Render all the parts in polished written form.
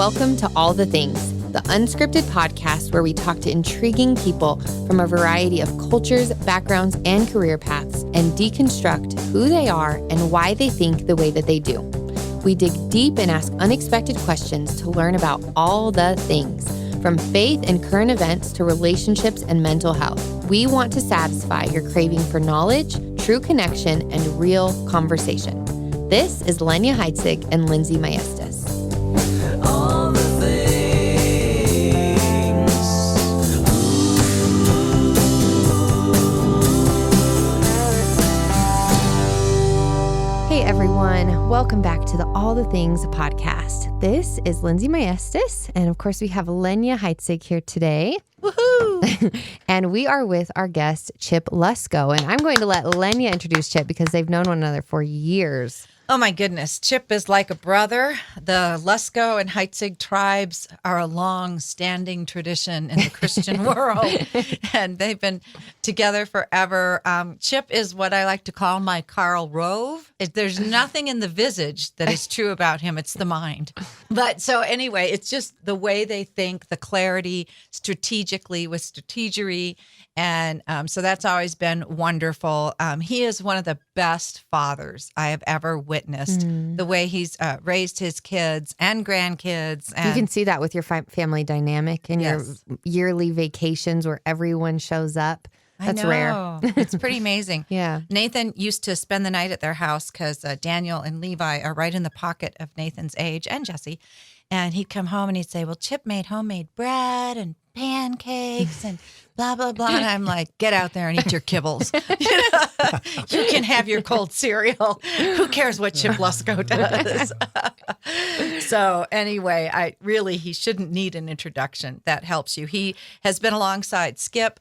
Welcome to All the Things, the unscripted podcast where we talk to intriguing people from a variety of cultures, backgrounds, and career paths and deconstruct who they are and why they think the way that they do. We dig deep and ask unexpected questions to learn about all the things, from faith and current events to relationships and mental health. We want to satisfy your craving for knowledge, true connection, and real conversation. This is Lenya Heitzig and Lindsey Maestas. All the things. Hey everyone, welcome back to the All the Things podcast. This is Lindsey Maestas, and of course we have Lenya Heitzig here today. Woohoo! And we are with our guest, Chip Lusko. And I'm going to let Lenya introduce Chip because they've known one another for years. Oh my goodness. Chip is like a brother. The Lusko and Heitzig tribes are a long-standing tradition in the Christian world, and they've been together forever. Chip is what I like to call my Karl Rove. There's nothing in the visage that is true about him. It's the mind. But so anyway, it's just the way they think, the clarity, strategically with strategery. And so that's always been wonderful. He is one of the best fathers I have ever witnessed. The way he's raised his kids and grandkids. And You can see that with your family dynamic and Yes. your yearly vacations where everyone shows up. That's rare. It's pretty amazing. Yeah. Nathan used to spend the night at their house because Daniel and Levi are right in the pocket of Nathan's age, and Jesse. And he'd come home and he'd say, well, Chip made homemade bread and pancakes and blah, blah, blah. And I'm like, get out there and eat your kibbles. You can have your cold cereal. Who cares what Chip Lusko does? So anyway, he shouldn't need an introduction. That helps you. He has been alongside Skip,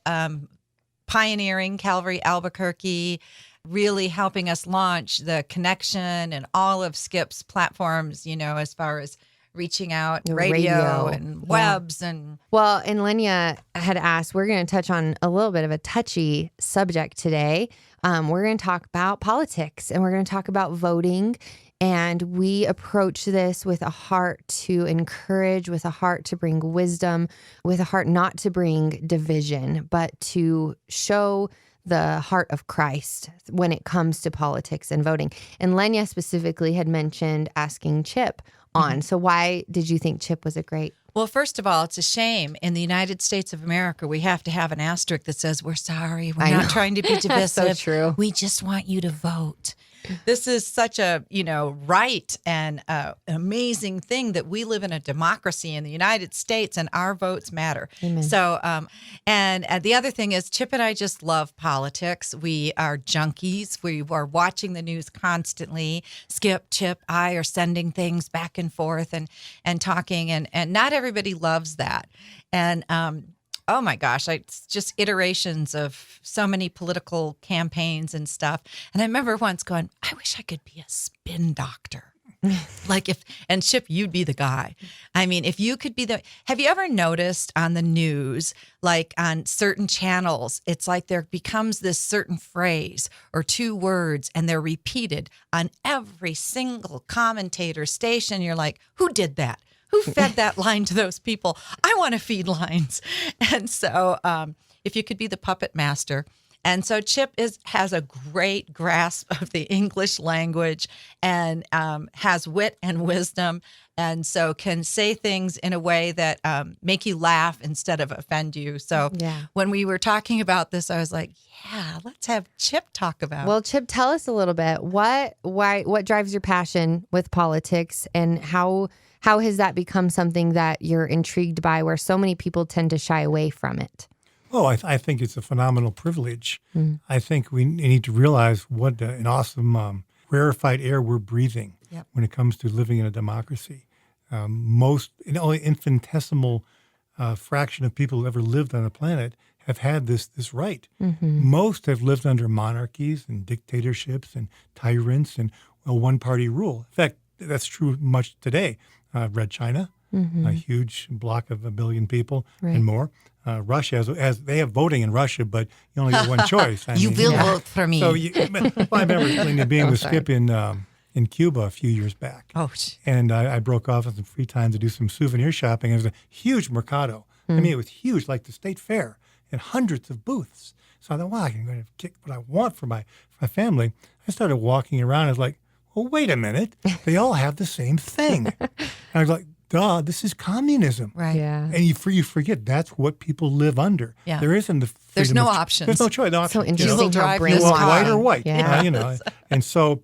pioneering Calvary Albuquerque, really helping us launch the connection and all of Skip's platforms, as far as reaching out, radio and webs. And Well, and Lenya had asked, we're going to touch on a little bit of a touchy subject today. We're going to talk about politics and we're going to talk about voting. And we approach this with a heart to encourage, with a heart to bring wisdom, with a heart not to bring division, but to show the heart of Christ when it comes to politics and voting. And Lenya specifically had mentioned asking Chip on. So why did you think Chip was a great? well, first of all, it's a shame in the United States of America, we have to have an asterisk that says, we're sorry. We're not trying to be divisive. So true. We just want you to vote. This is such a, right and amazing thing that we live in a democracy in the United States and our votes matter. Amen. So, and the other thing is Chip and I just love politics. We are junkies. We are watching the news constantly. Skip, Chip, I are sending things back and forth and talking, and not everybody loves that. And, oh my gosh, it's just iterations of so many political campaigns and stuff. And I remember once going, I wish I could be a spin doctor. And Chip, you'd be the guy. I mean, if you could be have you ever noticed on the news, like on certain channels, it's like there becomes this certain phrase or two words and they're repeated on every single commentator station. You're like, who did that? Who fed that line to those people? I want to feed lines. And so if you could be the puppet master. And so Chip has a great grasp of the English language and has wit and wisdom, and so can say things in a way that make you laugh instead of offend you. So when we were talking about this, I was like, yeah, let's have Chip talk about it. Well, Chip, tell us a little bit. What drives your passion with politics, and how has that become something that you're intrigued by where so many people tend to shy away from it? Oh, I think it's a phenomenal privilege. I think we need to realize what an awesome rarefied air we're breathing when it comes to living in a democracy. Only infinitesimal fraction of people who ever lived on the planet have had this right. Most have lived under monarchies and dictatorships and tyrants and one-party rule. In fact, that's true much today. Red China, a huge block of 1 billion people and more. Russia, they have voting in Russia, but you only get one choice. You will vote for me. So I remember being with Skip in in Cuba a few years back. Oh, And I broke off with some free time to do some souvenir shopping. It was a huge mercado. I mean, it was huge, like the state fair, and hundreds of booths. So I thought, wow, I can go and get what I want for my family. I started walking around. I was like, well, wait a minute. They all have the same thing. And I was like, duh, this is communism. right. Yeah. And you forget that's what people live under. Yeah. There isn't the freedom There's no of- options. There's no choice. No So options. interesting You how will drive You this want car. white or white. Yeah. And so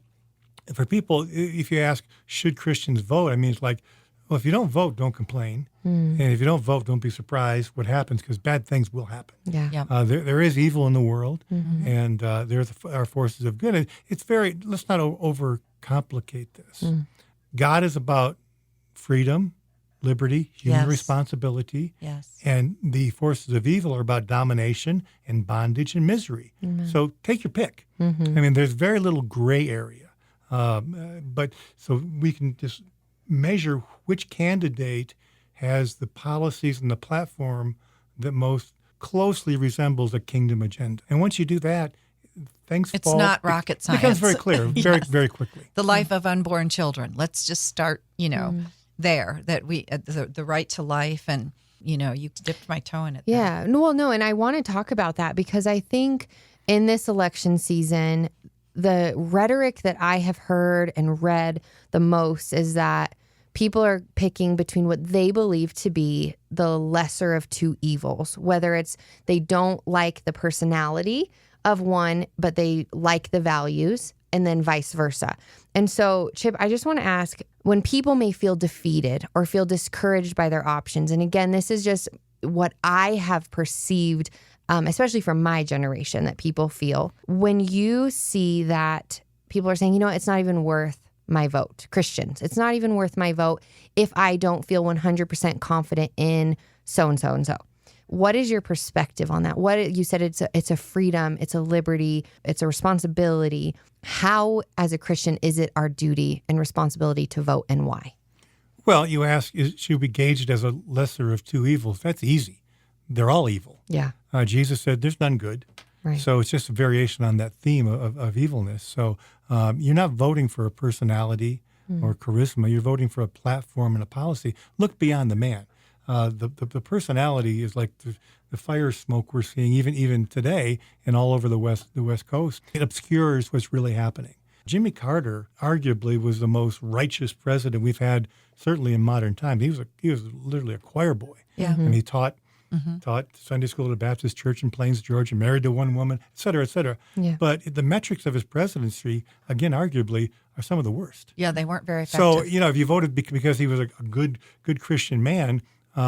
for people, if you ask, should Christians vote? I mean, it's like, well, if you don't vote, don't complain. And if you don't vote, don't be surprised what happens, because bad things will happen. Yeah. Yeah. There is evil in the world, and there are forces of good. And it's let's not overcomplicate this. God is about freedom, liberty, human Yes. responsibility. Yes. And the forces of evil are about domination and bondage and misery. So take your pick. I mean, there's very little gray area. But so we can just measure which candidate has the policies and the platform that most closely resembles a kingdom agenda. And once you do that, things It's fall. not rocket It becomes science. very clear, very quickly. The life of unborn children. Let's just start, there, that we, the right to life. And, you dipped my toe in it. there. Yeah. No. And I want to talk about that because I think in this election season, the rhetoric that I have heard and read the most is that people are picking between what they believe to be the lesser of two evils, whether it's they don't like the personality of one, but they like the values, and then vice versa. And so, Chip, I just want to ask, when people may feel defeated or feel discouraged by their options, and again, this is just what I have perceived, especially from my generation, that people feel, when you see that people are saying, it's not even worth my vote, Christians, it's not even worth my vote if I don't feel 100% confident in so-and-so and so. What is your perspective on that? What you said, it's a freedom, it's a liberty, it's a responsibility. How, as a Christian, is it our duty and responsibility to vote, and why? Well, you ask, should we gauge it as a lesser of two evils? That's easy. They're all evil. Yeah. Jesus said there's none good. Right. So it's just a variation on that theme of evilness. So you're not voting for a personality or charisma. You're voting for a platform and a policy. Look beyond the man. The personality is like the fire smoke we're seeing even today and all over the West Coast. It obscures what's really happening. Jimmy Carter arguably was the most righteous president we've had, certainly in modern times. He was literally a choir boy. Yeah. And he taught Sunday school at a Baptist church in Plains, Georgia, married to one woman, et cetera, et cetera. Yeah. But the metrics of his presidency, again, arguably, are some of the worst. Yeah, they weren't very effective. So, if you voted because he was a good Christian man,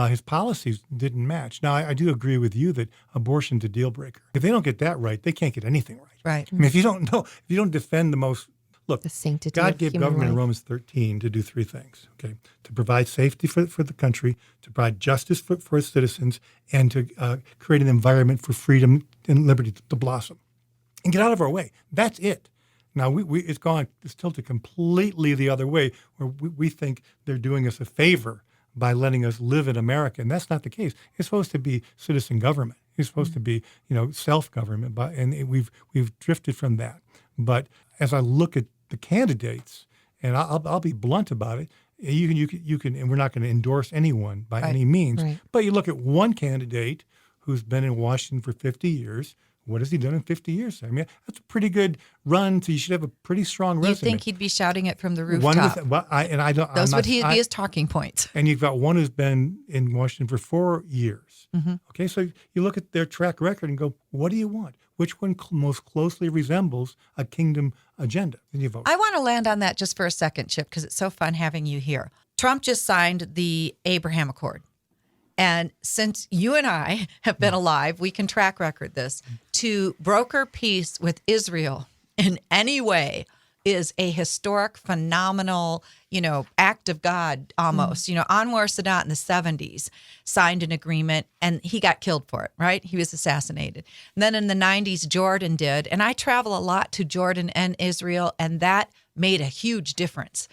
his policies didn't match. Now, I do agree with you that abortion's a deal breaker. If they don't get that right, they can't get anything right. Right. I mean, if you don't defend the most, look, The sanctity God of gave human government in life. Romans 13 to do three things, okay? To provide safety for the country, to provide justice for its citizens, and to create an environment for freedom and liberty to blossom. And get out of our way. That's it. Now, it's tilted completely the other way, where we think they're doing us a favor by letting us live in America, and that's not the case. It's supposed to be citizen government. It's supposed to be, self-government, and we've drifted from that. But as I look at the candidates, and I'll be blunt about it, you can, and we're not going to endorse anyone by any means. Right. But you look at one candidate who's been in Washington for 50 years. What has he done in 50 years? I mean, that's a pretty good run. So you should have a pretty strong resume. You'd think he'd be shouting it from the One rooftop. Those would be his talking points. And you've got one who's been in Washington for 4 years. Mm-hmm. Okay, so you look at their track record and go, what do you want? Which one most closely resembles a kingdom agenda? Then you vote. I want to land on that just for a second, Chip, because it's so fun having you here. Trump just signed the Abraham Accord. And since you and I have been alive, we can track record this. To broker peace with Israel in any way is a historic, phenomenal, act of God almost. Anwar Sadat in the 70s signed an agreement and he got killed for it, right? He was assassinated. And then in the 90s, Jordan did. And I travel a lot to Jordan and Israel, and that made a huge difference.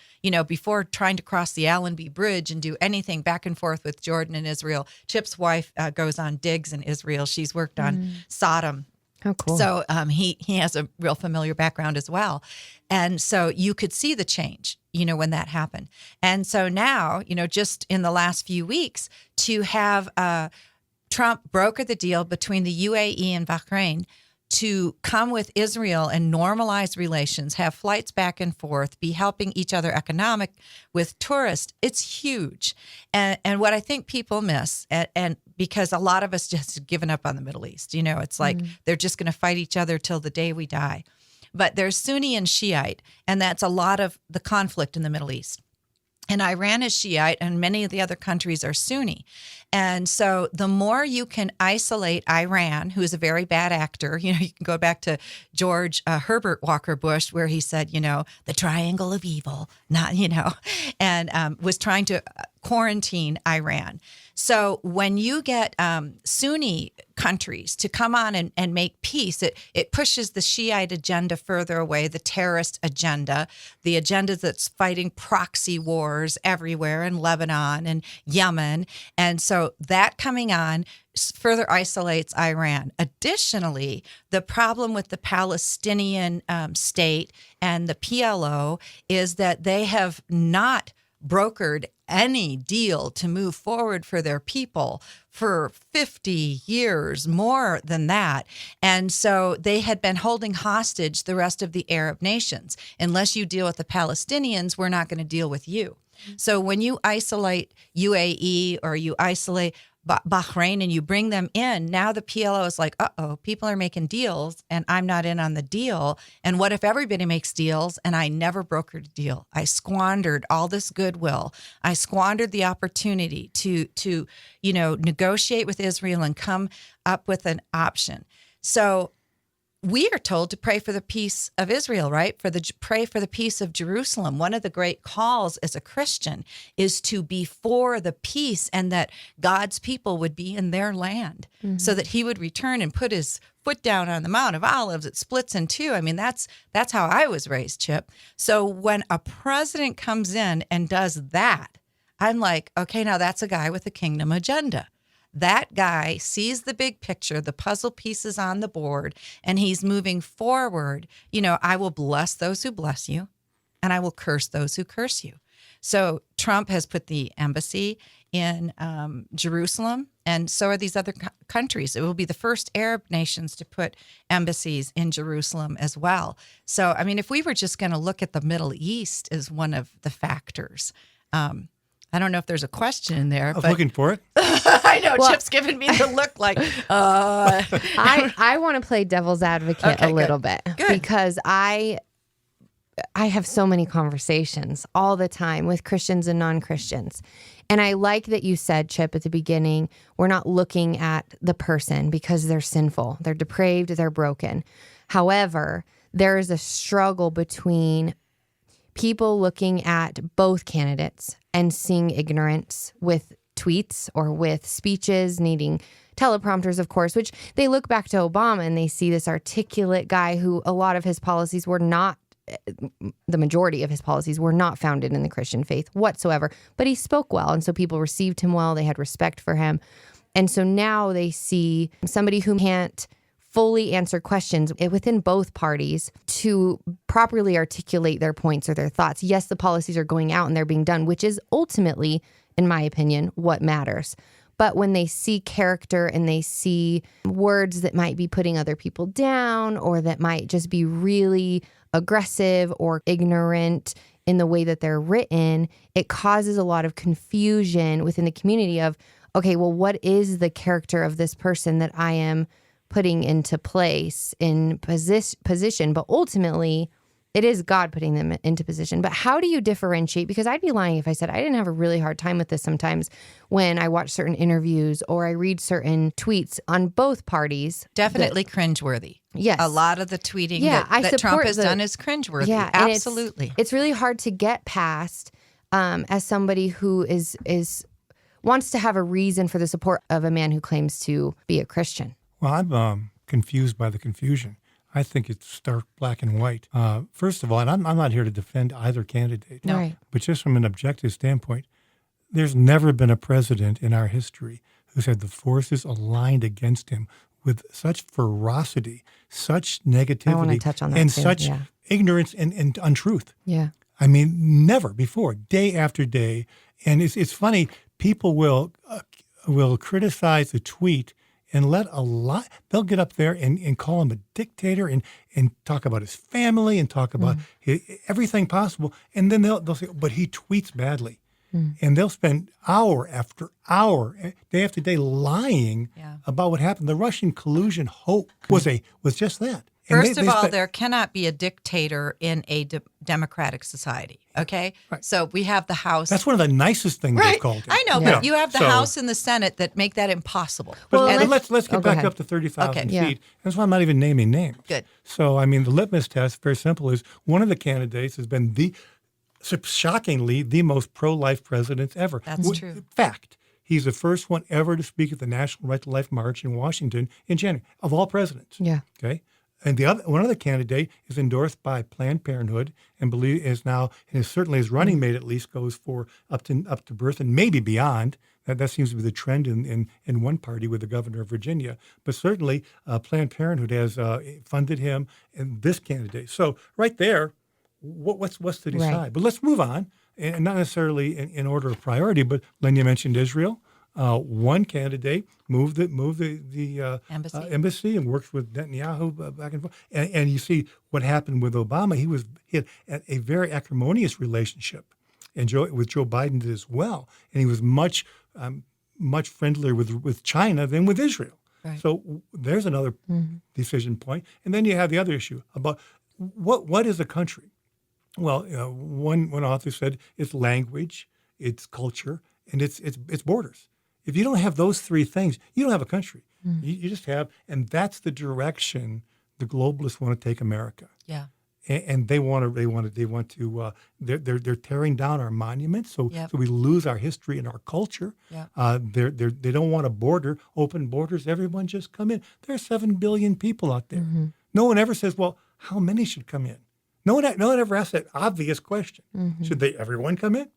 Before trying to cross the Allenby Bridge and do anything back and forth with Jordan and Israel, Chip's wife goes on digs in Israel. She's worked on Sodom How cool. So he has a real familiar background as well. And so you could see the change, when that happened. And so now, just in the last few weeks, to have Trump broker the deal between the UAE and Bahrain to come with Israel and normalize relations, have flights back and forth, be helping each other economic with tourists, it's huge. And what I think people miss, and because a lot of us just given up on the Middle East, it's like they're just going to fight each other till the day we die. But there's Sunni and Shiite, and that's a lot of the conflict in the Middle East. And Iran is Shiite, and many of the other countries are Sunni. And so the more you can isolate Iran, who is a very bad actor, you can go back to George Herbert Walker Bush, where he said, the triangle of evil, not, and was trying to quarantine Iran. So when you get Sunni countries to come on and make peace, it pushes the Shiite agenda further away, the terrorist agenda, the agenda that's fighting proxy wars everywhere in Lebanon and Yemen. And so that coming on further isolates Iran. Additionally, the problem with the Palestinian state and the PLO is that they have not brokered any deal to move forward for their people for 50 years, more than that. And so they had been holding hostage the rest of the Arab nations. Unless you deal with the Palestinians, we're not going to deal with you. So when you isolate UAE or you isolate Bahrain and you bring them in, now the PLO is like, people are making deals and I'm not in on the deal. And what if everybody makes deals and I never brokered a deal? I squandered all this goodwill. I squandered the opportunity to negotiate with Israel and come up with an option. So we are told to pray for the peace of Israel, right? Pray for the peace of Jerusalem. One of the great calls as a Christian is to be for the peace and that God's people would be in their land so that he would return and put his foot down on the Mount of Olives. It splits in two. I mean, that's how I was raised, Chip. So when a president comes in and does that, I'm like, okay, now that's a guy with a kingdom agenda. That guy sees the big picture, the puzzle pieces on the board, and he's moving forward. I will bless those who bless you, and I will curse those who curse you. So Trump has put the embassy in Jerusalem, and so are these other countries. It will be the first Arab nations to put embassies in Jerusalem as well. So, I mean, if we were just going to look at the Middle East as one of the factors, I don't know if there's a question in there. I was looking for it. I know. Well, Chip's giving me the look like. I want to play devil's advocate a little bit because I have so many conversations all the time with Christians and non-Christians. And I like that you said, Chip, at the beginning, we're not looking at the person because they're sinful. They're depraved. They're broken. However, there is a struggle between people looking at both candidates and seeing ignorance with tweets or with speeches, needing teleprompters, of course, which they look back to Obama and they see this articulate guy who a lot of his policies were not, the majority of his policies were not founded in the Christian faith whatsoever, but he spoke well. And so people received him well. They had respect for him. And so now they see somebody who can't fully answer questions within both parties to properly articulate their points or their thoughts. Yes, the policies are going out and they're being done, which is ultimately, in my opinion, what matters. But when they see character and they see words that might be putting other people down or that might just be really aggressive or ignorant in the way that they're written, it causes a lot of confusion within the community of, okay, well, what is the character of this person that I am putting into place in position? But ultimately, it is God putting them into position. But how do you differentiate? Because I'd be lying if I said I didn't have a really hard time with this sometimes when I watch certain interviews or I read certain tweets on both parties. Definitely cringeworthy. Yes. A lot of the tweeting that Trump has done is cringeworthy. Yeah, absolutely. It's really hard to get past as somebody who is wants to have a reason for the support of a man who claims to be a Christian. Well, I'm confused by the confusion. I think it's stark black and white. First of all, and I'm not here to defend either candidate, no. Right. But just from an objective standpoint, there's never been a president in our history who's had the forces aligned against him with such ferocity, such negativity, I want to touch on that and too. such ignorance and untruth. Yeah. I mean, never before, day after day. And it's funny, people will criticize a tweet and let a lot, they'll get up there and call him a dictator and talk about his family and talk about everything possible. And then they'll say, but he tweets badly. And they'll spend hour after hour, day after day, lying about what happened. The Russian collusion hoax was just that. And First of all, there cannot be a dictator in a democratic society, okay? Right. So we have the House. That's one of the nicest things they've called it. I know, but you have the House and the Senate that make that impossible. But let's get back up to 30,000 feet. That's why I'm not even naming names. Good. So, I mean, the litmus test, very simple, is one of the candidates has been shockingly, the most pro-life president ever. That's true. Fact. He's the first one ever to speak at the National Right to Life March in Washington in January, of all presidents. Yeah. Okay. And one other candidate is endorsed by Planned Parenthood and certainly his running mate at least goes for up to birth and maybe beyond. That seems to be the trend in one party with the governor of Virginia. But certainly Planned Parenthood has funded him and this candidate. So right there, what's to decide? Right. But let's move on, and not necessarily in order of priority. But Lenya mentioned Israel. One candidate moved the embassy and worked with Netanyahu back and forth. And you see what happened with Obama. He had a very acrimonious relationship, and with Joe Biden did as well. And he was much friendlier with China than with Israel. Right. So there's another decision point. And then you have the other issue about what is a country. Well, one author said it's language, it's culture, and it's borders. If you don't have those three things, you don't have a country. You just have, and that's the direction the globalists want to take America. Yeah, and they're tearing down our monuments, so we lose our history and our culture. Yeah, they don't want a border, open borders. Everyone just come in. There are 7 billion people out there. No one ever says, well, how many should come in? No one ever asks that obvious question. Should everyone come in?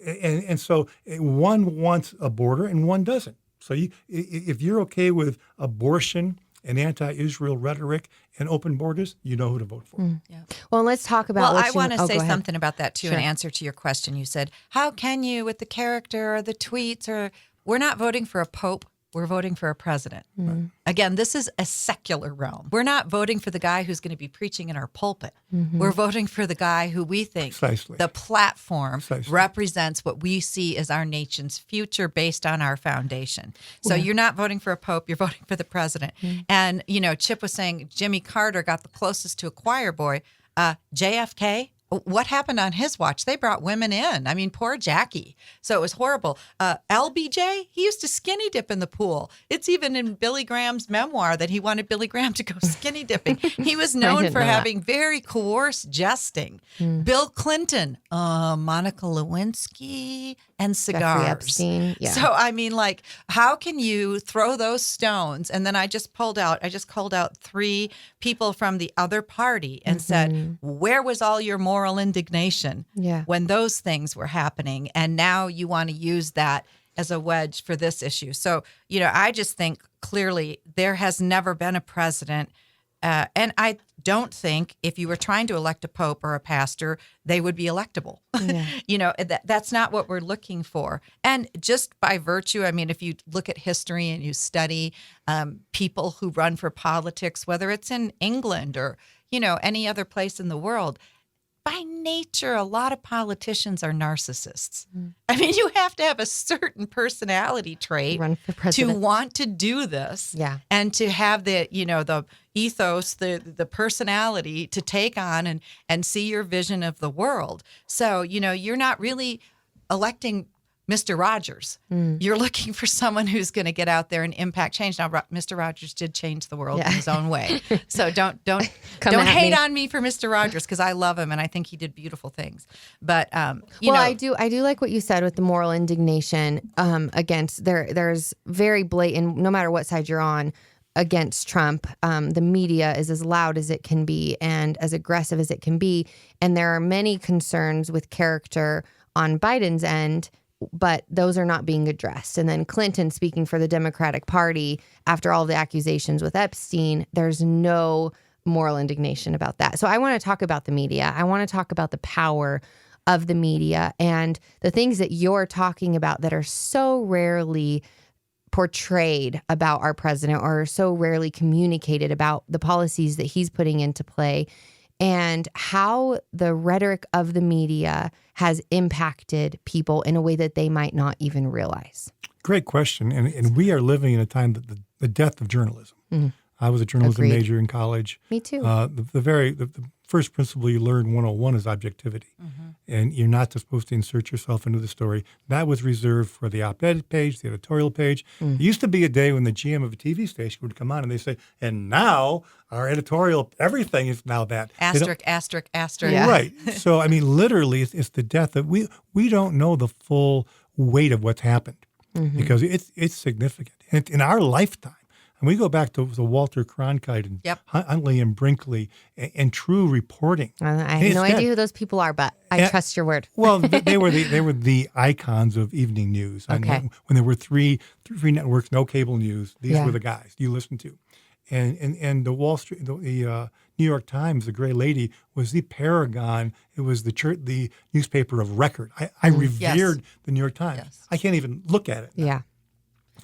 And so one wants a border and one doesn't. So if you're okay with abortion and anti-Israel rhetoric and open borders, you know who to vote for. Yeah. Well, let's talk about. Well, I want to say something about that too. Sure. In answer to your question, you said, "How can you, with the character or the tweets, or we're not voting for a pope." We're voting for a president. Again, this is a secular realm. We're not voting for the guy who's going to be preaching in our pulpit. We're voting for the guy who we think the platform represents what we see as our nation's future based on our foundation. So you're not voting for a pope, you're voting for the president. And, Chip was saying Jimmy Carter got the closest to a choir boy. JFK, what happened on his watch? They brought women in. I mean, poor Jackie. So it was horrible. LBJ, he used to skinny dip in the pool. It's even in Billy Graham's memoir that he wanted Billy Graham to go skinny dipping. He was known for having very coarse jesting. Bill Clinton, Monica Lewinsky, and cigars. Epstein. Yeah. So, I mean, how can you throw those stones? And then I just called out 3 people from the other party and said, where was all your moral indignation when those things were happening? And now you want to use that as a wedge for this issue. So, I just think clearly there has never been a president. And I don't think if you were trying to elect a pope or a pastor, they would be electable. Yeah. That's not what we're looking for. And just by virtue, I mean, if you look at history and you study people who run for politics, whether it's in England or, any other place in the world, by nature, a lot of politicians are narcissists. I mean, you have to have a certain personality trait to want to do this, and to have the ethos, the personality to take on and see your vision of the world. So, you're not really electing Mr. Rogers. You're looking for someone who's going to get out there and impact change. Now, Mr. Rogers did change the world in his own way. So don't hate on me for Mr. Rogers, because I love him and I think he did beautiful things. But I do like what you said with the moral indignation against there's very blatant, no matter what side you're on, against Trump. The media is as loud as it can be and as aggressive as it can be. And there are many concerns with character on Biden's end, but those are not being addressed. And then Clinton, speaking for the Democratic Party, after all the accusations with Epstein, there's no moral indignation about that. So I want to talk about the media. I want to talk about the power of the media and the things that you're talking about that are so rarely portrayed about our president or so rarely communicated about the policies that he's putting into play, and how the rhetoric of the media has impacted people in a way that they might not even realize. Great question. And we are living in a time that the death of journalism. I was a journalism major in college. Me too. The first principle you learn 101 is objectivity. And you're not supposed to insert yourself into the story. That was reserved for the op-ed page, the editorial page. There used to be a day when the GM of a TV station would come on and they say, and now our editorial, everything is now that. Asterisk, asterisk, asterisk. Yeah. Right. So, I mean, literally, it's the death of, we don't know the full weight of what's happened because it's significant. And in our lifetime, and we go back to the Walter Cronkite and Huntley and Brinkley and true reporting. I have no idea who those people are, but I trust your word. Well, they were the icons of evening news. Okay. When there were three networks, no cable news, these were the guys you listened to. And the Wall Street, the New York Times, the Gray Lady, was the paragon. It was the newspaper of record. I revered the New York Times. Yes. I can't even look at it. Yeah.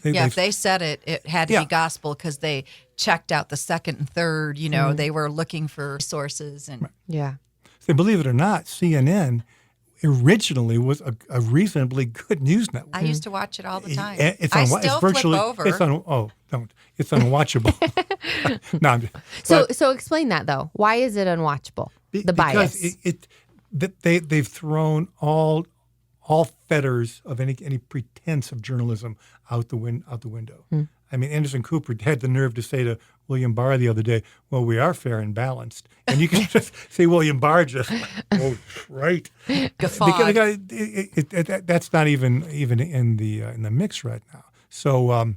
If they said it had to be gospel because they checked out the second and third, they were looking for sources. And So believe it or not, CNN originally was a reasonably good news network. I used to watch it all the time. It's flip over. It's It's unwatchable. No, I'm just, So explain that, though. Why is it unwatchable? The bias. Because they've thrown all fetters of any pretense of journalism out the window. I mean, Anderson Cooper had the nerve to say to William Barr the other day, "Well, we are fair and balanced," and you can just see William Barr just, "Oh, right." Guffawed. Because that's not even in the mix right now. So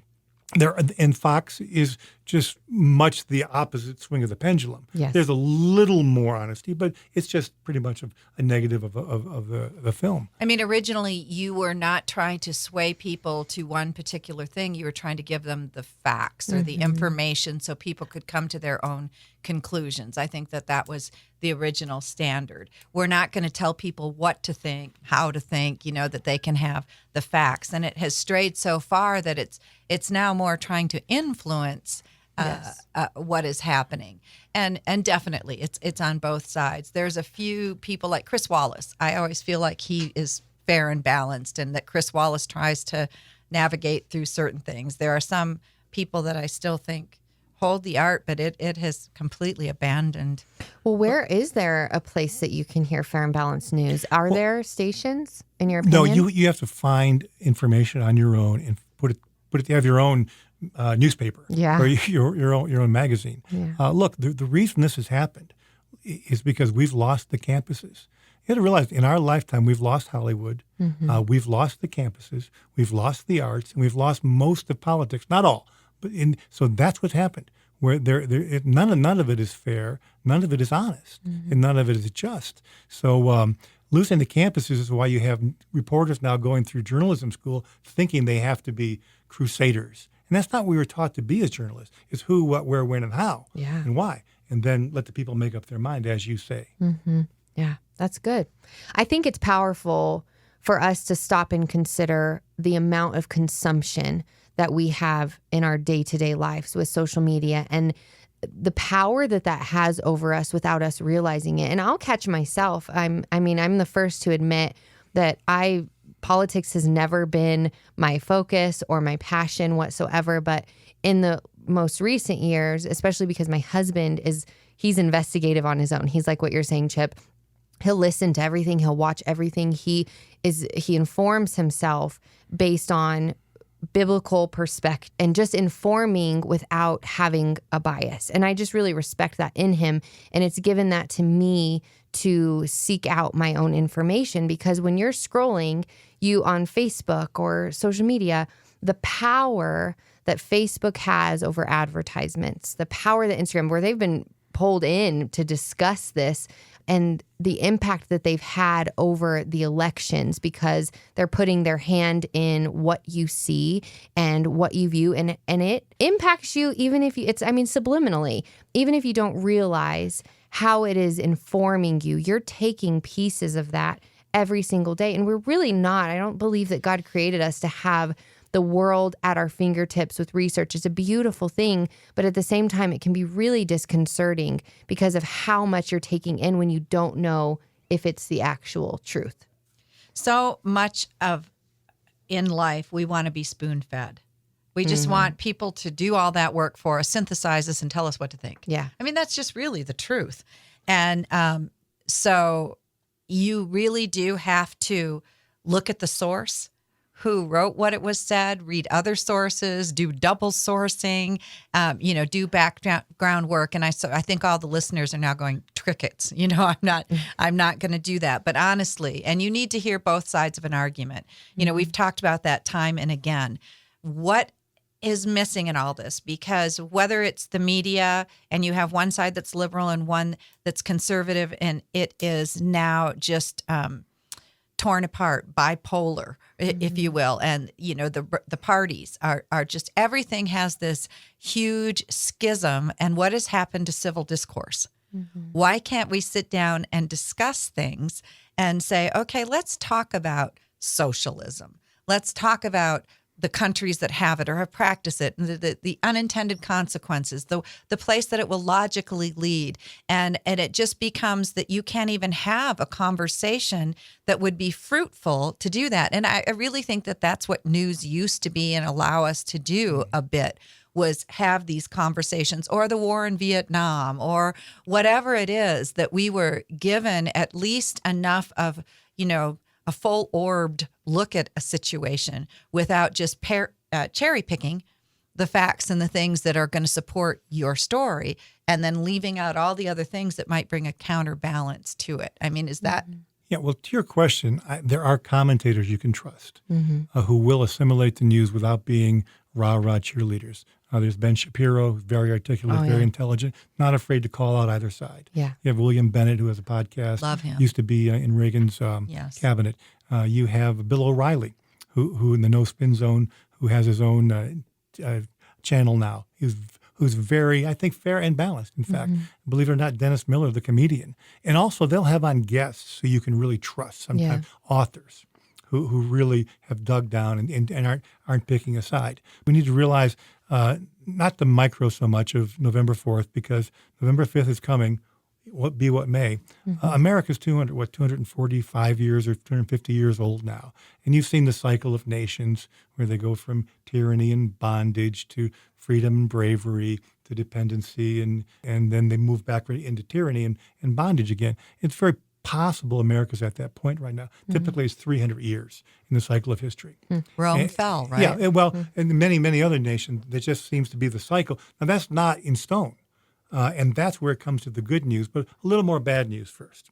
and Fox is just much the opposite swing of the pendulum. Yes. There's a little more honesty, but it's just pretty much a negative of the film. I mean, originally you were not trying to sway people to one particular thing. You were trying to give them the facts or the information so people could come to their own conclusions. I think that was the original standard. We're not going to tell people what to think, how to think, that they can have the facts. And it has strayed so far that it's now more trying to influence what is happening. And definitely it's on both sides. There's a few people like Chris Wallace. I always feel like he is fair and balanced and that Chris Wallace tries to navigate through certain things. There are some people that I still think hold the art, but it has completely abandoned. Well, where is there a place that you can hear fair and balanced news? Are there stations, in your opinion? No, you have to find information on your own and put it. You have your own newspaper or your own magazine. Yeah. Look, the reason this has happened is because we've lost the campuses. You have to realize in our lifetime we've lost Hollywood, we've lost the campuses, we've lost the arts, and we've lost most of politics. Not all, but so that's what's happened. Where none of it is fair, none of it is honest, and none of it is just. So losing the campuses is why you have reporters now going through journalism school thinking they have to be crusaders. And that's not what we were taught to be as journalists. It's who, what, where, when, and how, and why. And then let the people make up their mind, as you say. Yeah, that's good. I think it's powerful for us to stop and consider the amount of consumption that we have in our day-to-day lives with social media and the power that has over us without us realizing it. And I'll catch myself. I'm the first to admit that politics has never been my focus or my passion whatsoever. But in the most recent years, especially because my husband he's investigative on his own. He's like what you're saying, Chip. He'll listen to everything. He'll watch everything. He informs himself based on biblical perspective and just informing without having a bias. And I just really respect that in him. And it's given that to me to seek out my own information, because when you're scrolling you on Facebook or social media, the power that Facebook has over advertisements, the power that Instagram, where they've been pulled in to discuss this and the impact that they've had over the elections, because they're putting their hand in what you see and what you view, and it impacts you even if subliminally, even if you don't realize how it is informing you. You're taking pieces of that every single day. And we're really not. I don't believe that God created us to have the world at our fingertips with research. It's a beautiful thing, but at the same time, it can be really disconcerting because of how much you're taking in when you don't know if it's the actual truth. So much of in life, we want to be spoon-fed. We just want people to do all that work for us, synthesize us, and tell us what to think. Yeah. I mean, that's just really the truth. And so you really do have to look at the source, who wrote what it was said, read other sources, do double sourcing, do background work. And I think all the listeners are now going, crickets. I'm not going to do that. But honestly, and you need to hear both sides of an argument. We've talked about that time and again. What is missing in all this? Because whether it's the media and you have one side that's liberal and one that's conservative, and it is now just torn apart, bipolar, if you will. And, the parties are just, everything has this huge schism. And what has happened to civil discourse? Why can't we sit down and discuss things and say, okay, let's talk about socialism. Let's talk about the countries that have it or have practiced it, and the unintended consequences, the place that it will logically lead. And it just becomes that you can't even have a conversation that would be fruitful to do that. And I really think that that's what news used to be and allow us to do a bit, was have these conversations, or the war in Vietnam, or whatever it is, that we were given at least enough of, a full-orbed look at a situation without just cherry picking the facts and the things that are going to support your story, and then leaving out all the other things that might bring a counterbalance to it. I mean, is that... Yeah, well, to your question, there are commentators you can trust who will assimilate the news without being rah-rah cheerleaders. There's Ben Shapiro, very articulate, very intelligent, not afraid to call out either side. Yeah. You have William Bennett, who has a podcast. Love him. Used to be in Reagan's cabinet. You have Bill O'Reilly, who in the No Spin Zone, who has his own channel now. Who's very, I think, fair and balanced. In fact, believe it or not, Dennis Miller, the comedian. And also they'll have on guests who you can really trust, sometimes authors who really have dug down and aren't picking a side. We need to realize not the micro so much of November 4th, because November 5th is coming, what be what may. America's 245 years or 250 years old now. And you've seen the cycle of nations where they go from tyranny and bondage to freedom and bravery to dependency, and then they move back right into tyranny and bondage again. It's very possible America's at that point right now. Typically, it's 300 years in the cycle of history. Rome fell, right? Yeah, well, and many, many other nations, that just seems to be the cycle. Now, that's not in stone. And that's where it comes to the good news, but a little more bad news first.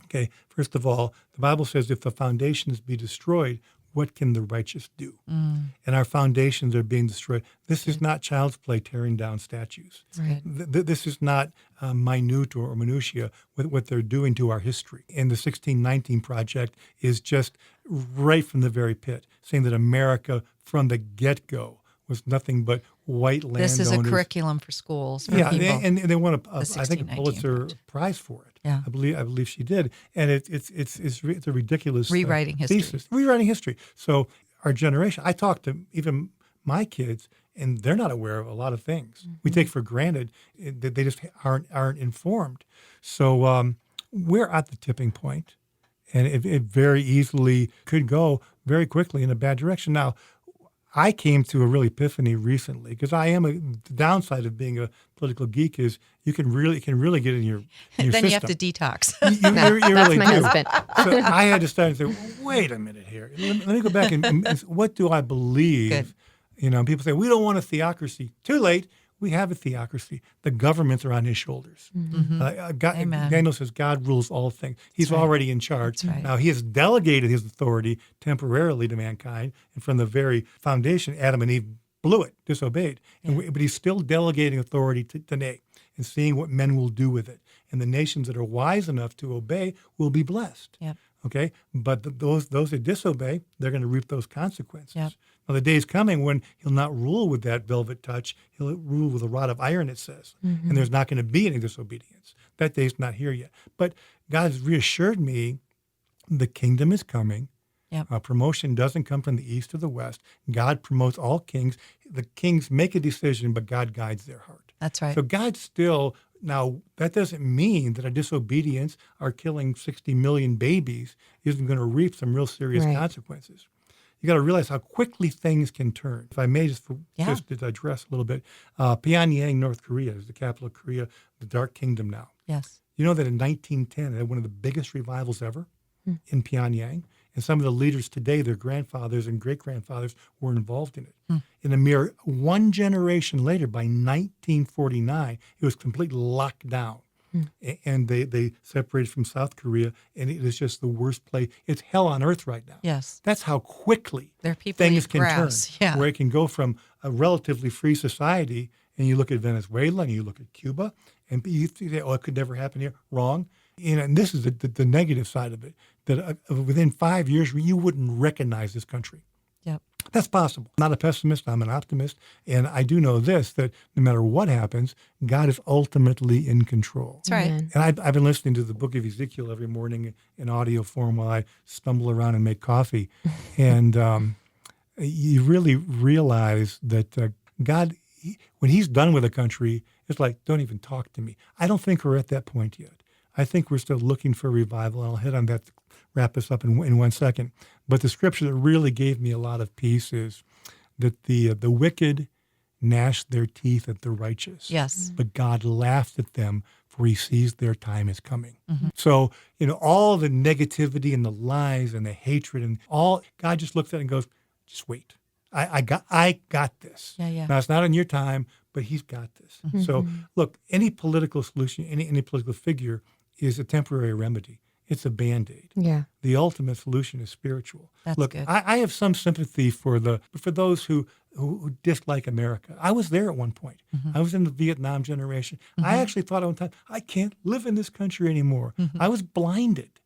Okay, first of all, the Bible says if the foundations be destroyed, what can the righteous do? And our foundations are being destroyed. This is not child's play tearing down statues. Right. This is not minute or minutia with what they're doing to our history. And the 1619 Project is just right from the very pit, saying that America from the get-go was nothing but white landowners. This is a curriculum for schools. For people. And they won I think a Pulitzer Prize for it. Yeah. I believe she did, and it's a ridiculous Rewriting history. thesis. Rewriting history. So our generation, I talk to even my kids, and they're not aware of a lot of things. We take for granted that they just aren't informed. So we're at the tipping point, and it very easily could go very quickly in a bad direction. Now, I came to a real epiphany recently, because the downside of being a political geek is it can really get in your Then system. you have to detox. You That's really my do. husband. So I had to start and say, wait a minute here. Let me go back and what do I believe? Good. People say, we don't want a theocracy. Too late. We have a theocracy. The governments are on his shoulders. Daniel says God rules all things. He's already in charge. Right. Now, he has delegated his authority temporarily to mankind. And from the very foundation, Adam and Eve blew it, disobeyed. But he's still delegating authority to today. and seeing what men will do with it. And the nations that are wise enough to obey will be blessed. Yep. Okay, but those that disobey, they're going to reap those consequences. Yep. Now, the day is coming when he'll not rule with that velvet touch. He'll rule with a rod of iron, it says. Mm-hmm. And there's not going to be any disobedience. That day's not here yet. But God has reassured me the kingdom is coming. Yep. Promotion doesn't come from the east or the west. God promotes all kings. The kings make a decision, but God guides their heart. That's right. So God still, now that doesn't mean that a disobedience, our killing 60 million babies, isn't going to reap some real serious Right. consequences. You got to realize how quickly things can turn. If I may just Yeah. to address a little bit, Pyongyang, North Korea is the capital of Korea, the Dark Kingdom now. Yes. You know that in 1910, they had one of the biggest revivals ever in Pyongyang. And some of the leaders today, their grandfathers and great-grandfathers, were involved in it. In a mere one generation later, by 1949, it was completely locked down. And they separated from South Korea, and it is just the worst place. It's hell on earth right now. Yes. That's how quickly There are people things eat can grass. turn. Yeah. Where it can go from a relatively free society, and you look at Venezuela, and you look at Cuba, and you say, oh, it could never happen here. Wrong. And this is the negative side of it, that within 5 years, you wouldn't recognize this country. Yep. That's possible. I'm not a pessimist. I'm an optimist. And I do know this, that no matter what happens, God is ultimately in control. That's right. Amen. And I've been listening to the book of Ezekiel every morning in audio form while I stumble around and make coffee. And you really realize that God, when he's done with a country, it's like, don't even talk to me. I don't think we're at that point yet. I think we're still looking for revival, and I'll hit on that to wrap us up in 1 second. But the scripture that really gave me a lot of peace is that the wicked gnash their teeth at the righteous. Yes. But God laughed at them, for he sees their time is coming. So, all the negativity and the lies and the hatred and all, God just looks at it and goes, just wait. I got this. Yeah, yeah. Now, it's not in your time, but he's got this. So, look, any political solution, any political figure is a temporary remedy. It's a Band-Aid. Yeah. The ultimate solution is spiritual. That's Look, good. I have some sympathy for those who dislike America. I was there at one point. I was in the Vietnam generation. I actually thought at one time, I can't live in this country anymore. I was blinded.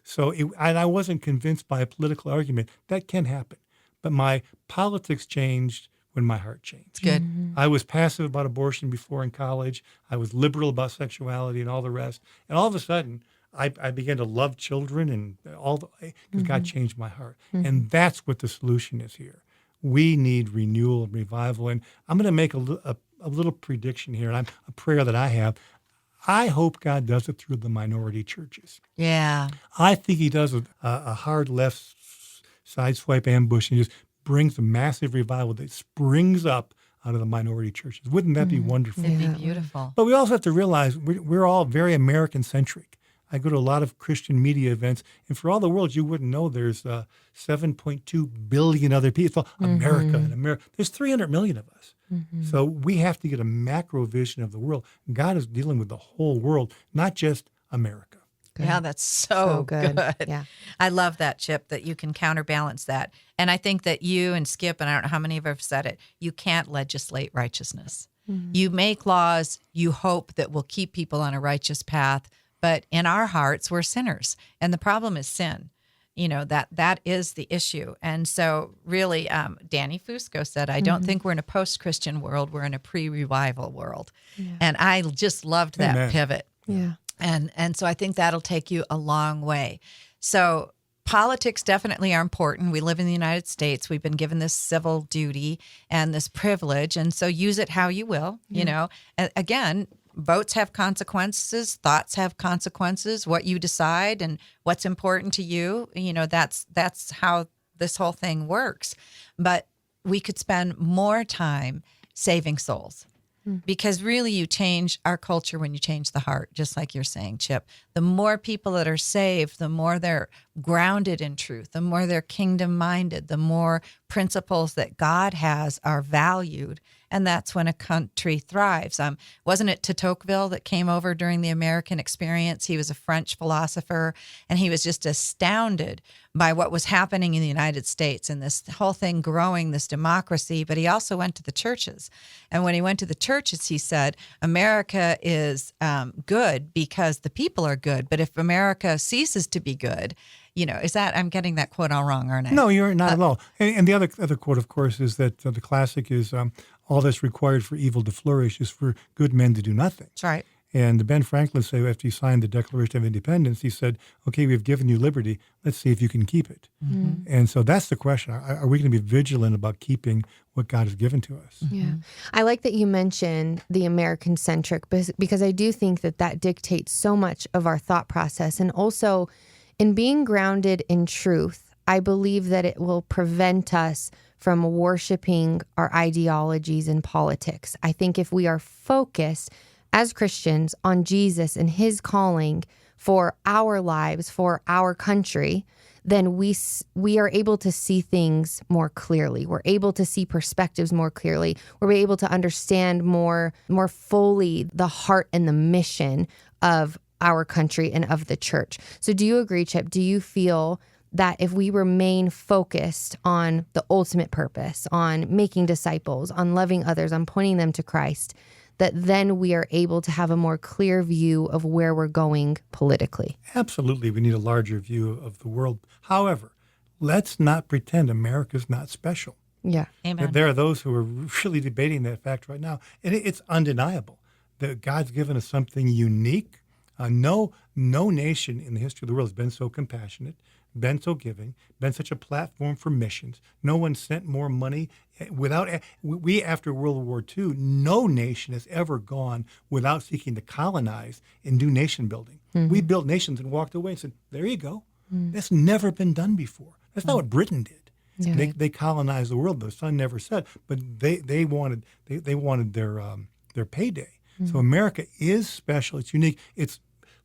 So, and I wasn't convinced by a political argument. That can happen. But my politics changed when my heart changed. It's good. I was passive about abortion before in college. I was liberal about sexuality and all the rest. And all of a sudden, I began to love children and because God changed my heart. And that's what the solution is here. We need renewal and revival. And I'm going to make a little prediction here, and a prayer that I have. I hope God does it through the minority churches. Yeah. I think he does a hard left sideswipe ambush and just brings a massive revival that springs up out of the minority churches. Wouldn't that be wonderful? It'd Yeah. be beautiful. But we also have to realize we're all very American-centric. I go to a lot of Christian media events, and for all the world, you wouldn't know there's 7.2 billion other people. It's all America and America. There's 300 million of us. So we have to get a macro vision of the world. God is dealing with the whole world, not just America. Yeah, that's so good. Yeah. I love that, Chip, that you can counterbalance that. And I think that you and Skip, and I don't know how many of you have said it, you can't legislate righteousness. You make laws, you hope that will keep people on a righteous path, but in our hearts, we're sinners. And the problem is sin. That is the issue. And so really, Danny Fusco said, I don't think we're in a post-Christian world, we're in a pre-revival world. And I just loved that Amen. pivot. Yeah. And so I think that'll take you a long way. So politics definitely are important. We live in the United States. We've been given this civil duty and this privilege. And so use it how you will, Again, votes have consequences, thoughts have consequences, what you decide and what's important to you, that's how this whole thing works. But we could spend more time saving souls. Because really you change our culture when you change the heart, just like you're saying, Chip. The more people that are saved, the more they're grounded in truth, the more they're kingdom-minded, the more principles that God has are valued and that's when a country thrives. Wasn't it Tocqueville that came over during the American experience? He was a French philosopher, and he was just astounded by what was happening in the United States and this whole thing growing, this democracy. But he also went to the churches. And when he went to the churches, he said, America is good because the people are good. But if America ceases to be good, I'm getting that quote all wrong, aren't I? No, you're not at all. And the other quote, of course, is that the classic is all that's required for evil to flourish is for good men to do nothing. That's right. And Ben Franklin said after he signed the Declaration of Independence, he said, okay, we've given you liberty. Let's see if you can keep it. Mm-hmm. And so that's the question. Are we going to be vigilant about keeping what God has given to us? Yeah. I like that you mentioned the American-centric because I do think that dictates so much of our thought process. And also, in being grounded in truth, I believe that it will prevent us from worshiping our ideologies in politics. I think if we are focused as Christians on Jesus and his calling for our lives, for our country, then we are able to see things more clearly. We're able to see perspectives more clearly. We're able to understand more fully the heart and the mission of our country and of the church. So do you agree, Chip? Do you feel that if we remain focused on the ultimate purpose, on making disciples, on loving others, on pointing them to Christ, that then we are able to have a more clear view of where we're going politically? Absolutely. We need a larger view of the world. However, let's not pretend America's not special. Yeah. Amen. There are those who are really debating that fact right now. And it's undeniable that God's given us something unique. No nation in the history of the world has been so compassionate, been so giving, been such a platform for missions. No one sent more money we after World War II, no nation has ever gone without seeking to colonize and do nation building. Mm-hmm. We built nations and walked away and said, there you go. Mm-hmm. That's never been done before. That's not what Britain did. Yeah. They colonized the world. The sun never set, but they wanted their payday. Mm-hmm. So America is special. It's unique.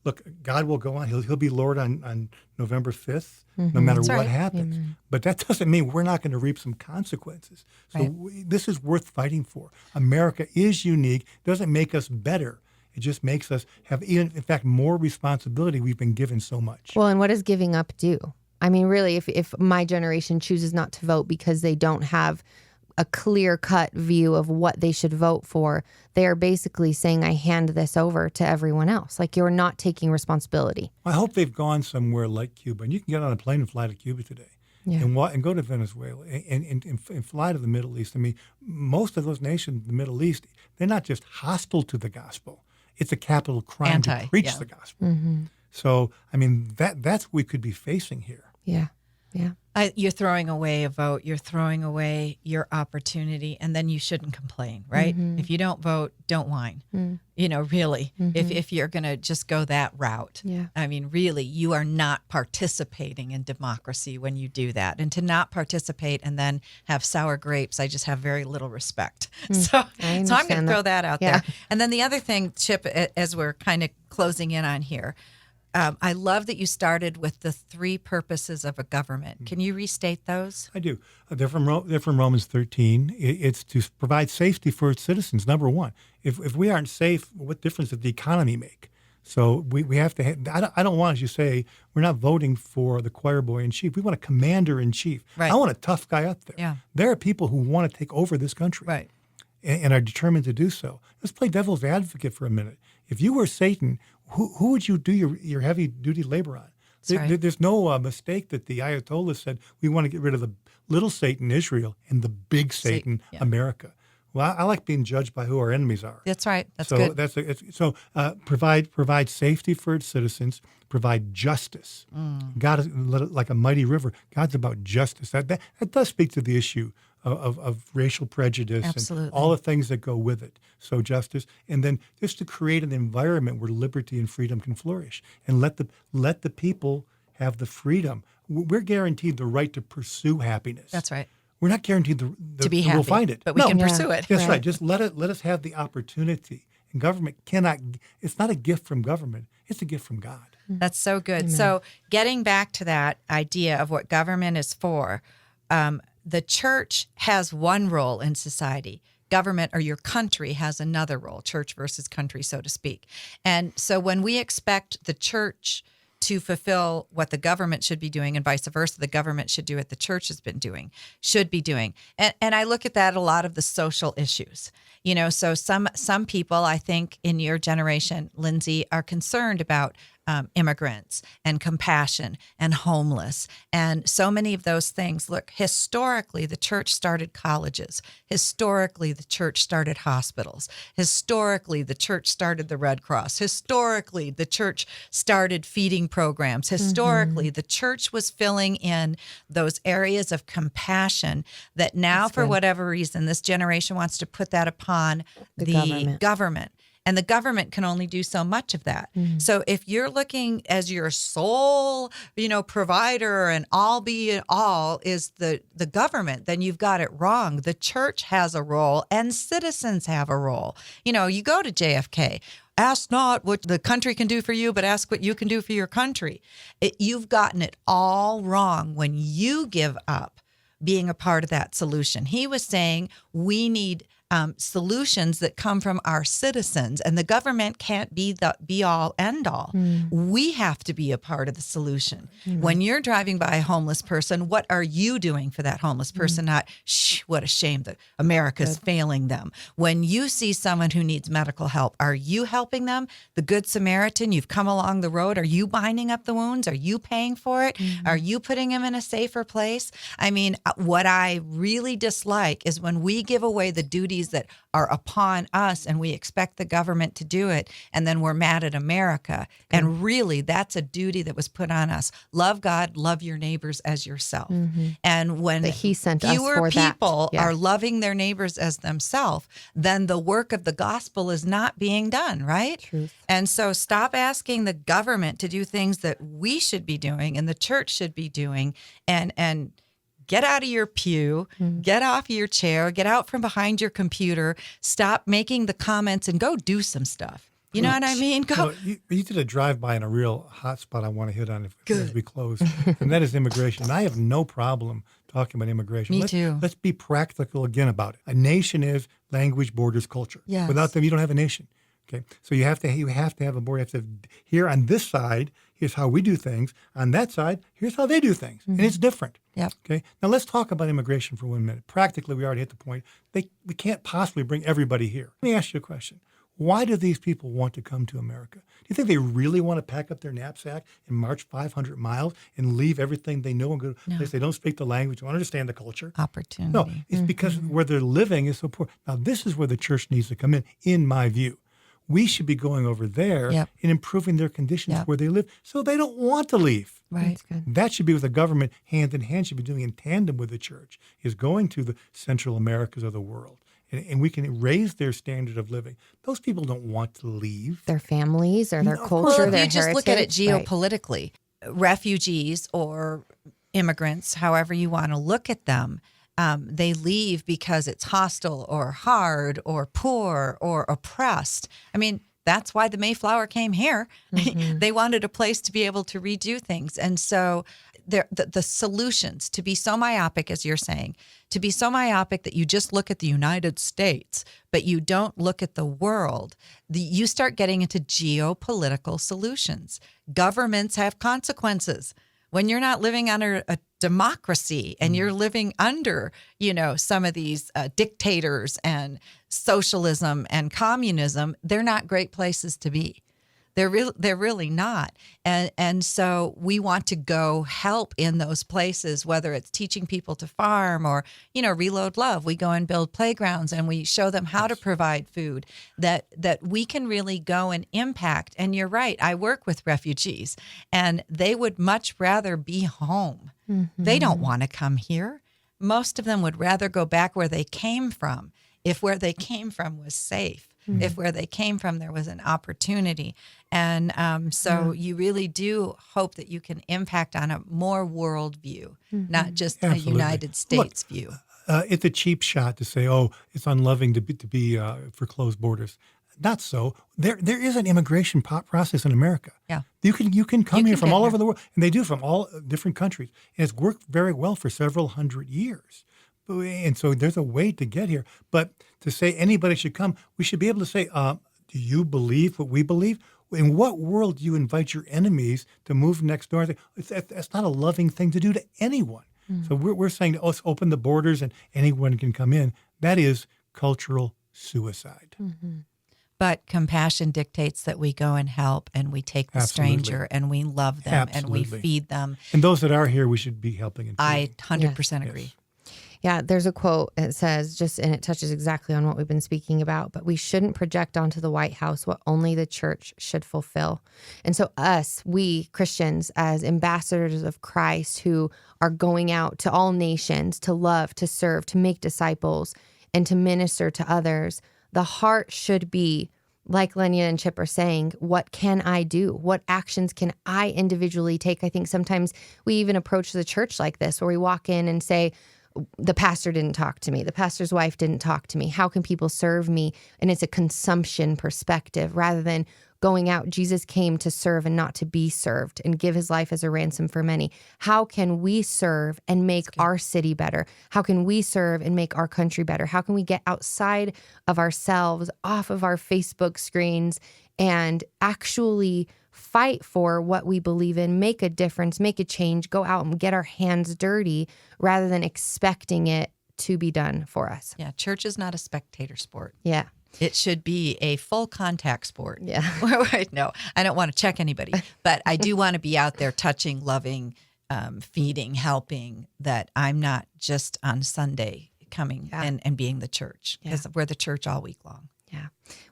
Look, God will go on. He'll be Lord on November 5th, no matter what happens. Amen. But that doesn't mean we're not going to reap some consequences. So this is worth fighting for. America is unique. It doesn't make us better. It just makes us have, in fact, more responsibility. We've been given so much. Well, and what does giving up do? I mean, really, if my generation chooses not to vote because they don't have a clear-cut view of what they should vote for, they are basically saying, I hand this over to everyone else. Like, you're not taking responsibility. I hope they've gone somewhere like Cuba. And you can get on a plane and fly to Cuba today and go to Venezuela and fly to the Middle East. I mean, most of those nations in the Middle East, they're not just hostile to the gospel. It's a capital crime to preach the gospel. Mm-hmm. So, I mean, that's what we could be facing here. Yeah, yeah. You're throwing away a vote. You're throwing away your opportunity, and then you shouldn't complain, right? Mm-hmm. If you don't vote, don't whine. Mm-hmm. Really, if you're going to just go that route. Yeah. I mean, really, you are not participating in democracy when you do that. And to not participate and then have sour grapes, I just have very little respect. So I'm going to throw that out there. And then the other thing, Chip, as we're kind of closing in on here, I love that you started with the 3 purposes of a government. Can you restate those? I do. They're from Romans 13. It's to provide safety for its citizens, number one. If we aren't safe, what difference does the economy make? So we have to I don't want, as you say, we're not voting for the choir boy in chief. We want a commander in chief. Right. I want a tough guy up there. Yeah. There are people who want to take over this country. Right. And are determined to do so. Let's play devil's advocate for a minute. If you were Satan, who would you do your heavy-duty labor on? There's no mistake that the Ayatollah said, we want to get rid of the little Satan, Israel, and the big Satan, America. Well, I like being judged by who our enemies are. That's right. That's good. Provide safety for its citizens, provide justice. God is like a mighty river. God's about justice. That does speak to the issue of racial prejudice and all the things that go with it. So justice, and then just to create an environment where liberty and freedom can flourish, and let the people have the freedom. We're guaranteed the right to pursue happiness. That's right. We're not guaranteed to be happy. We'll find it, but we can pursue it. That's right. Just let us have the opportunity. And government cannot. It's not a gift from government. It's a gift from God. That's so good. Amen. So getting back to that idea of what government is for. The church has one role in society. government or your country has another role, church versus country, so to speak. And so when we expect the church to fulfill what the government should be doing and vice versa, the government should do what the church has been doing, should be doing. And I look at that a lot of the social issues. So some people, I think in your generation, Lindsey, are concerned about immigrants and compassion and homeless and so many of those things. Look, historically, the church started colleges. Historically, the church started hospitals. Historically, the church started the Red Cross. Historically, the church started feeding programs. Historically, the church was filling in those areas of compassion that now, for whatever reason, this generation wants to put that upon the government. And the government can only do so much of that. So if you're looking as your sole, provider and all be all is the government, then you've got it wrong. The church has a role and citizens have a role. You go to JFK, ask not what the country can do for you, but ask what you can do for your country. You've gotten it all wrong when you give up being a part of that solution. He was saying we need solutions that come from our citizens, and the government can't be the be all end all. We have to be a part of the solution. When you're driving by a homeless person, what are you doing for that homeless person? Not, what a shame that America's failing them. When you see someone who needs medical help, are you helping them? The Good Samaritan, you've come along the road. Are you binding up the wounds? Are you paying for it? Are you putting them in a safer place? I mean, what I really dislike is when we give away the duties that are upon us and we expect the government to do it, and then we're mad at America. And really, that's a duty that was put on us. Love God, love your neighbors as yourself. And when He sent us fewer for that. people are loving their neighbors as themselves, then the work of the gospel is not being done, right? Truth. And so stop asking the government to do things that we should be doing and the church should be doing, and get out of your pew, get off your chair, get out from behind your computer, stop making the comments and go do some stuff. You know what I mean? Go. Well, you did a drive-by in a real hot spot I want to hit on as we close, and that is immigration. And I have no problem talking about immigration. Me too. Let's be practical again about it. A nation is language, borders, culture. Yes. Without them, you don't have a nation. Okay, so you have to have a board. You have to here on this side. Here's how we do things. On that side, here's how they do things, and it's different. Yep. Okay. Now let's talk about immigration for 1 minute. Practically, we already hit the point. We can't possibly bring everybody here. Let me ask you a question. Why do these people want to come to America? Do you think they really want to pack up their knapsack and march 500 miles and leave everything they know and go to a place they don't speak the language, don't understand the culture? Opportunity. No, it's because where they're living is so poor. Now, this is where the church needs to come in my view. We should be going over there and improving their conditions where they live so they don't want to leave. Right. That should be what the government hand in hand should be doing in tandem with the church, is going to the Central Americas of the world. And we can raise their standard of living. Those people don't want to leave. Their families or their culture, Well, if their you just look at it heritage. geopolitically, refugees or immigrants, however you want to look at them, they leave because it's hostile or hard or poor or oppressed. I mean, that's why the Mayflower came here. They wanted a place to be able to redo things. And so the solutions, to be so myopic, as you're saying, to be so myopic that you just look at the United States, but you don't look at the world, you start getting into geopolitical solutions. Governments have consequences. When you're not living under a democracy and you're living under, some of these dictators and socialism and communism, they're not great places to be. They're really not. And so we want to go help in those places, whether it's teaching people to farm or, Reload Love. We go and build playgrounds and we show them how to provide food, that we can really go and impact. And you're right. I work with refugees and they would much rather be home. They don't want to come here. Most of them would rather go back where they came from, if where they came from was safe. If where they came from, there was an opportunity. And so you really do hope that you can impact on a more world view, not just a United States view. It's a cheap shot to say, it's unloving to be for closed borders. Not so. There is an immigration process in America. Yeah. You can come here from all over the world, and they do from all different countries. And it's worked very well for several hundred years. And so there's a way to get here. But to say anybody should come, we should be able to say, do you believe what we believe? In what world do you invite your enemies to move next door? That's not a loving thing to do to anyone. So we're saying, let's open the borders and anyone can come in. That is cultural suicide. But compassion dictates that we go and help and we take the stranger and we love them and we feed them. And those that are here, we should be helping and feeding. I 100% agree. Yeah, there's a quote. It says, and it touches exactly on what we've been speaking about, but we shouldn't project onto the White House what only the church should fulfill. And so we Christians, as ambassadors of Christ who are going out to all nations to love, to serve, to make disciples, and to minister to others, the heart should be, like Lenya and Chip are saying, what can I do? What actions can I individually take? I think sometimes we even approach the church like this, where we walk in and say, the pastor didn't talk to me. The pastor's wife didn't talk to me. How can people serve me? And it's a consumption perspective rather than going out. Jesus came to serve and not to be served and give his life as a ransom for many. How can we serve and make our city better? How can we serve and make our country better? How can we get outside of ourselves, off of our Facebook screens, and actually fight for what we believe in, make a difference, make a change, go out and get our hands dirty rather than expecting it to be done for us. Yeah, church is not a spectator sport. Yeah. It should be a full contact sport. Yeah. No, I don't want to check anybody, but I do want to be out there touching, loving, feeding, helping, that I'm not just on Sunday coming and being the church, because we're the church all week long. Yeah.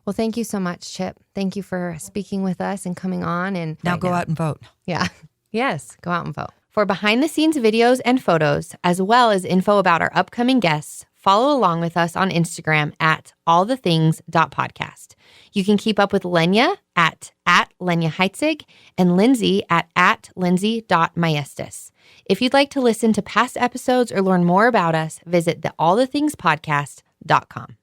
Well, thank you so much, Chip. Thank you for speaking with us and coming on. And now go out and vote. Yeah. Yes. Go out and vote. For behind the scenes videos and photos, as well as info about our upcoming guests, follow along with us on Instagram at allthethings.podcast. You can keep up with Lenya at Lenya Heitzig and Lindsey at Lindsey.Maestas. If you'd like to listen to past episodes or learn more about us, visit the allthethingspodcast.com.